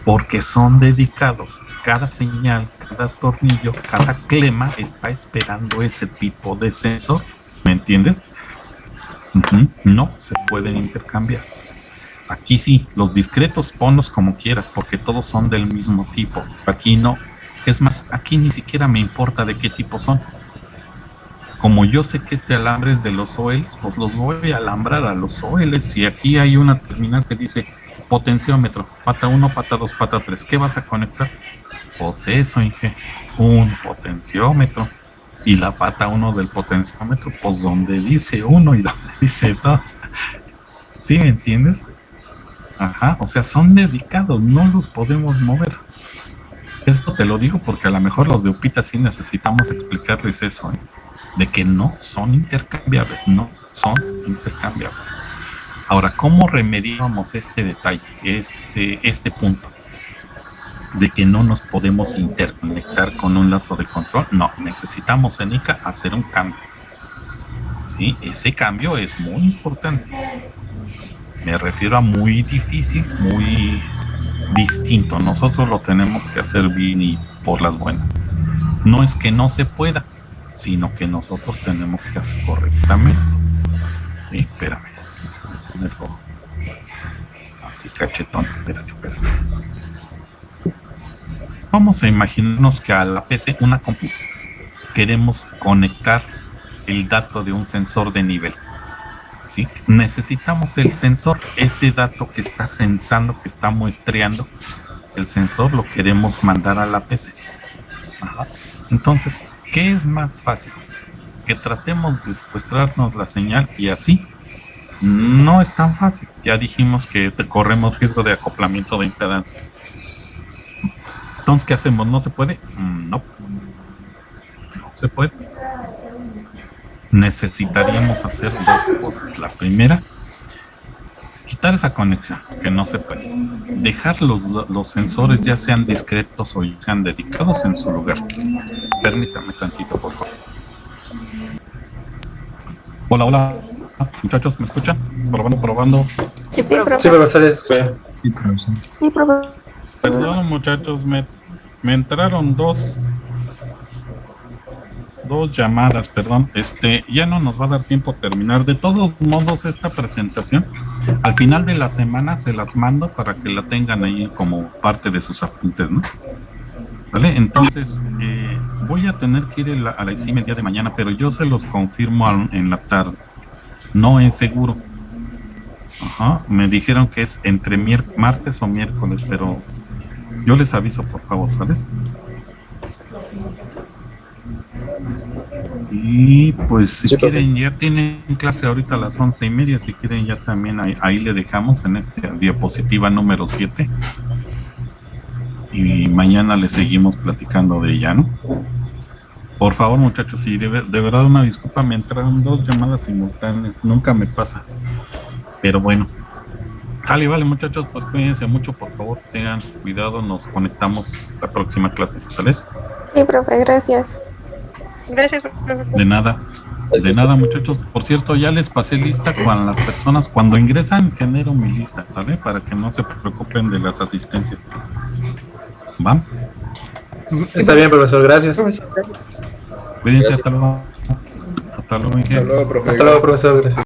Porque son dedicados. Cada señal, cada tornillo, cada clema está esperando ese tipo de sensor. ¿Me entiendes? No se pueden intercambiar. Aquí sí, los discretos ponlos como quieras, porque todos son del mismo tipo. Aquí no. Es más, aquí ni siquiera me importa de qué tipo son. Como yo sé que este alambre es de los OLs, pues los voy a alambrar a los OLs. Y aquí hay una terminal que dice potenciómetro, pata 1, pata 2, pata 3. ¿Qué vas a conectar? Pues eso, Inge, un potenciómetro. Y la pata 1 del potenciómetro, pues donde dice 1 y donde dice 2. ¿Sí me entiendes? Ajá, o sea, son dedicados, no los podemos mover. Esto te lo digo porque a lo mejor los de UPITA sí necesitamos explicarles eso, ¿eh? De que no son intercambiables, no son intercambiables. Ahora, ¿cómo remediamos este detalle, este punto? De que no nos podemos interconectar con un lazo de control. No, necesitamos en ICA hacer un cambio. ¿Sí? Ese cambio es muy importante. Me refiero a muy difícil, muy distinto. Nosotros lo tenemos que hacer bien y por las buenas. No es que no se pueda, sino que nosotros tenemos que hacer correctamente. Sí, espérame. Déjame ponerlo así cachetón. Espérate. Vamos a imaginarnos que a la PC, una computadora queremos conectar el dato de un sensor de nivel. ¿Sí? Necesitamos el sensor, ese dato que está sensando, que está muestreando, el sensor lo queremos mandar a la PC. Ajá. Entonces, ¿qué es más fácil? Que tratemos de secuestrarnos la señal y así. No es tan fácil. Ya dijimos que corremos riesgo de acoplamiento de impedancia. Entonces, ¿qué hacemos? ¿No se puede? No. No se puede. Necesitaríamos hacer dos cosas. La primera, quitar esa conexión, que no se puede. Dejar los sensores, ya sean discretos o ya sean dedicados, en su lugar. Permítame tantito, por favor. Hola, hola. Muchachos, ¿me escuchan? Probando. Sí, profe. Sí, profesor, es escuela. Sí, profesor. Sí, profe. Perdón, muchachos, me entraron dos llamadas, perdón. Ya no nos va a dar tiempo a terminar. De todos modos, esta presentación, al final de la semana se las mando para que la tengan ahí como parte de sus apuntes, ¿no? ¿Vale? Entonces, voy a tener que ir a las 6:30 de mañana, pero yo se los confirmo en la tarde. No es seguro. Ajá, me dijeron que es entre martes o miércoles, pero yo les aviso, por favor, ¿sabes? Y pues si Sí, quieren, ya tienen clase ahorita a las 11:30, si quieren ya también ahí le dejamos en diapositiva número 7. Y mañana le seguimos platicando de ella, ¿no? Por favor, muchachos, y de verdad una disculpa, me entraron dos llamadas simultáneas, nunca me pasa. Pero bueno. Vale, muchachos, pues cuídense mucho, por favor, tengan cuidado, nos conectamos la próxima clase, ¿sabes? Sí, profe, gracias. Gracias, profe. De nada, muchachos. Por cierto, ya les pasé lista con las personas. Cuando ingresan, genero mi lista, ¿vale? Para que no se preocupen de las asistencias. ¿Va? Está bien, profesor, gracias. Cuídense, hasta luego. Hasta luego, Miguel. Hasta luego, profe. Hasta luego, profesor, gracias.